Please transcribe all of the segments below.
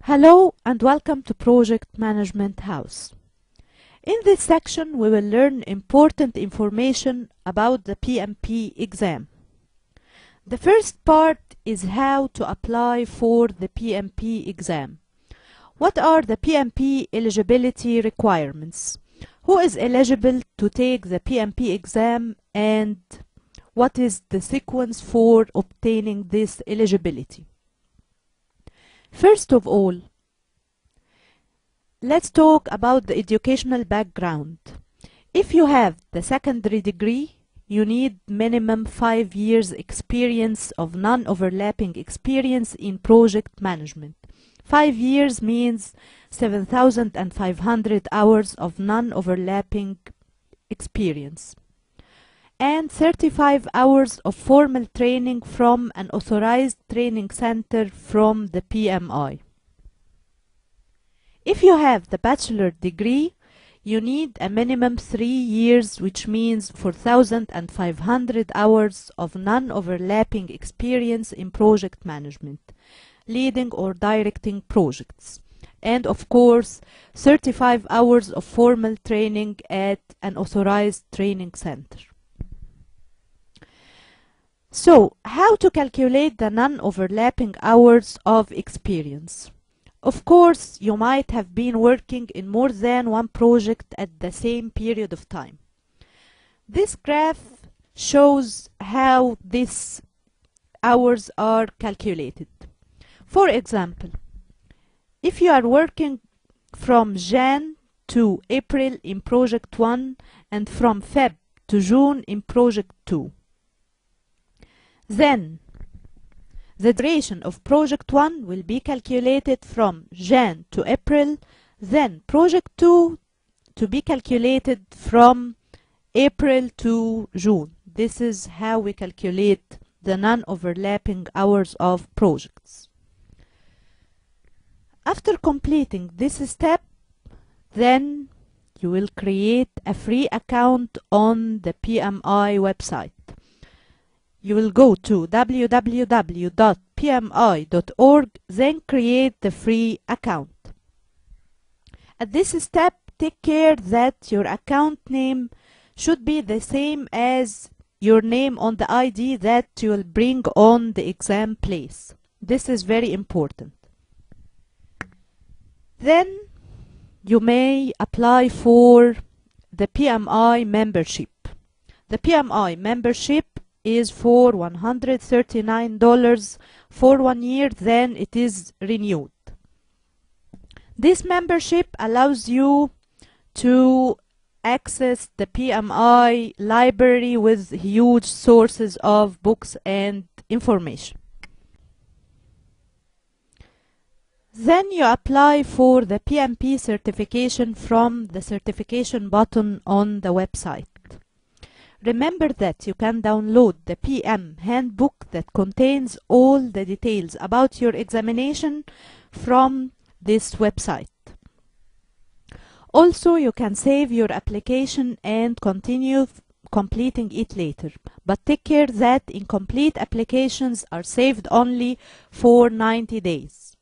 Hello and welcome to Project Management House. In this section we will learn important information about the PMP exam. The first part is how to apply for the PMP exam. What are the PMP eligibility requirements? Who is eligible to take the PMP exam and what is the sequence for obtaining this eligibility? First of all, let's talk about the educational background. If you have the secondary degree, you need minimum 5 years experience of non-overlapping experience in project management. 5 years means 7,500 hours of non-overlapping experience. And 35 hours of formal training from an authorized training center from the PMI. If you have the bachelor degree, you need a minimum 3 years, which means 4,500 hours of non-overlapping experience in project management, leading or directing projects. And of course, 35 hours of formal training at an authorized training center. So, how to calculate the non-overlapping hours of experience? Of course, you might have been working in more than one project at the same period of time. This graph shows how these hours are calculated. For example, if you are working from Jan to April in Project 1 and from Feb to June in Project 2, then the duration of Project 1 will be calculated from Jan to April, then Project 2 to be calculated from April to June. This is how we calculate the non-overlapping hours of projects. After completing this step, then you will create a free account on the PMI website. You will go to www.pmi.org, then create the free account. At this step, take care that your account name should be the same as your name on the ID that you will bring on the exam place. This is very important. Then you may apply for the PMI membership. The PMI membership is for $139 for 1 year, then it is renewed. This membership allows you to access the PMI library with huge sources of books and information. Then you apply for the PMP certification from the certification button on the website. Remember that you can download the PM handbook that contains all the details about your examination from this website. Also, you can save your application and continue completing it later. But take care that incomplete applications are saved only for 90 days.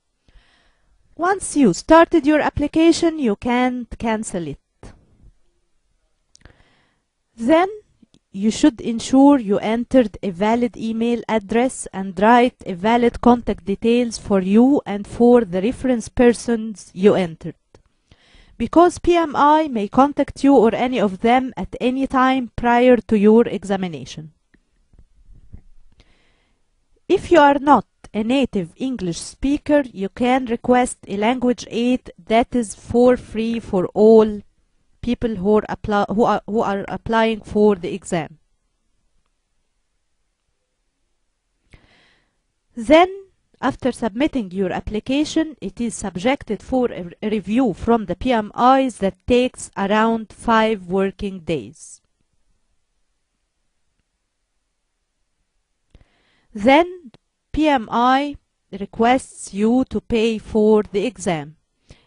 Once you started your application, you can't cancel it. Then you should ensure you entered a valid email address and write a valid contact details for you and for the reference persons you entered, because PMI may contact you or any of them at any time prior to your examination. If you are not a native English speaker, you can request a language aid that is for free for all people who are applying for the exam. Then, after submitting your application, it is subjected for a review from the PMIs that takes around 5 working days. Then, PMI requests you to pay for the exam.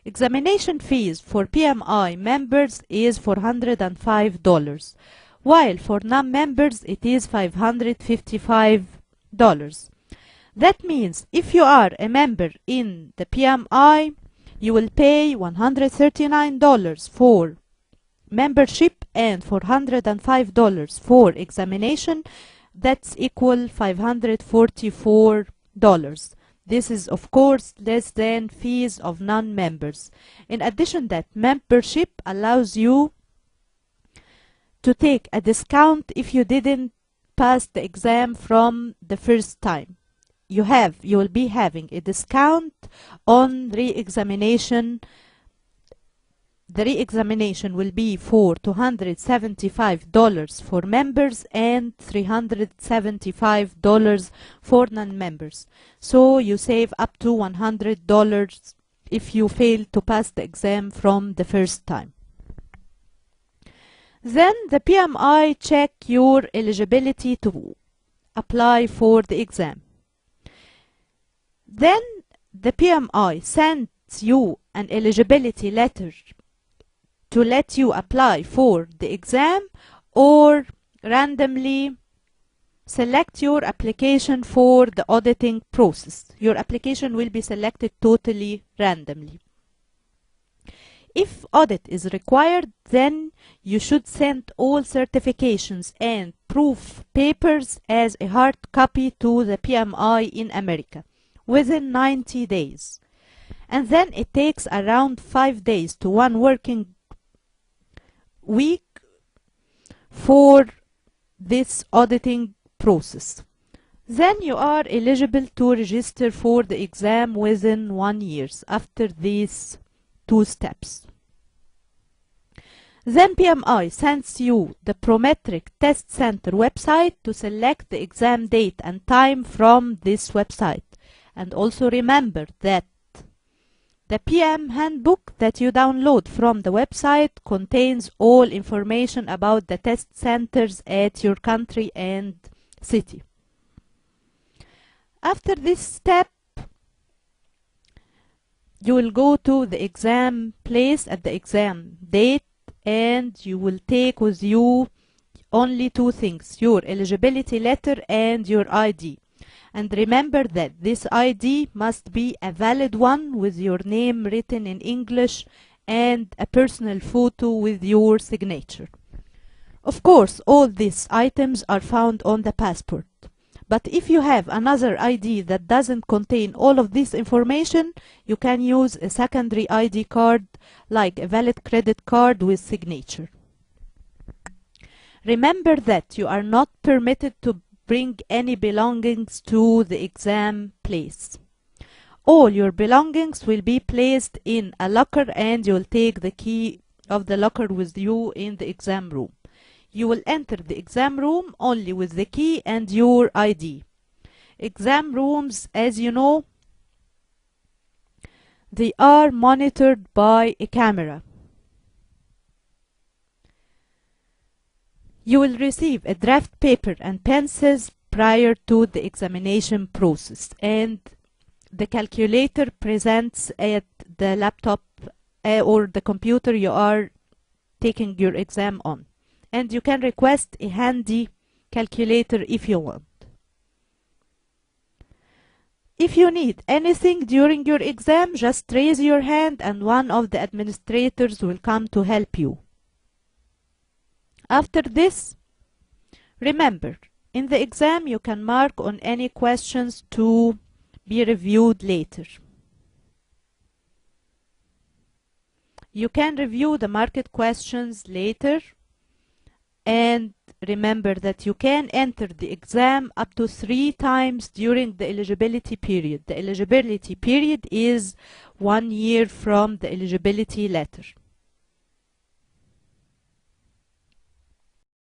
Examination fees for PMI members is $405, while for non-members it is $555. That means if you are a member in the PMI, you will pay $139 for membership and $405 for examination. That's equal $544. This is of course less than fees of non-members. In addition, that membership allows you to take a discount if you didn't pass the exam from the first time. You will be having a discount on re-examination. The re-examination will be for $275 for members and $375 for non-members. So you save up to $100 if you fail to pass the exam from the first time. Then the PMI check your eligibility to apply for the exam. Then the PMI sends you an eligibility letter to let you apply for the exam, or randomly select your application for the auditing process. Your application will be selected totally randomly. If audit is required, then you should send all certifications and proof papers as a hard copy to the PMI in America within 90 days. And then it takes around 5 days to 1 working week for this auditing process. Then you are eligible to register for the exam within 1 year after these 2 steps. Then PMI sends you the Prometric Test Center website to select the exam date and time from this website. And also remember that the PM handbook that you download from the website contains all information about the test centers at your country and city. After this step, you will go to the exam place at the exam date, and you will take with you only 2 things: your eligibility letter and your ID. And remember that this ID must be a valid one with your name written in English and a personal photo with your signature. Of course, all these items are found on the passport. But if you have another ID that doesn't contain all of this information, you can use a secondary ID card like a valid credit card with signature. Remember that you are not permitted to bring any belongings to the exam place. All your belongings will be placed in a locker, and you'll take the key of the locker with you in the exam room. You will enter the exam room only with the key and your ID. Exam rooms, as you know, they are monitored by a camera. You will receive a draft paper and pencils prior to the examination process, and the calculator presents at the laptop or the computer you are taking your exam on. And you can request a handy calculator if you want. If you need anything during your exam, just raise your hand and one of the administrators will come to help you. After this, remember, in the exam you can mark on any questions to be reviewed later. You can review the marked questions later, and remember that you can enter the exam up to 3 times during the eligibility period. The eligibility period is 1 year from the eligibility letter.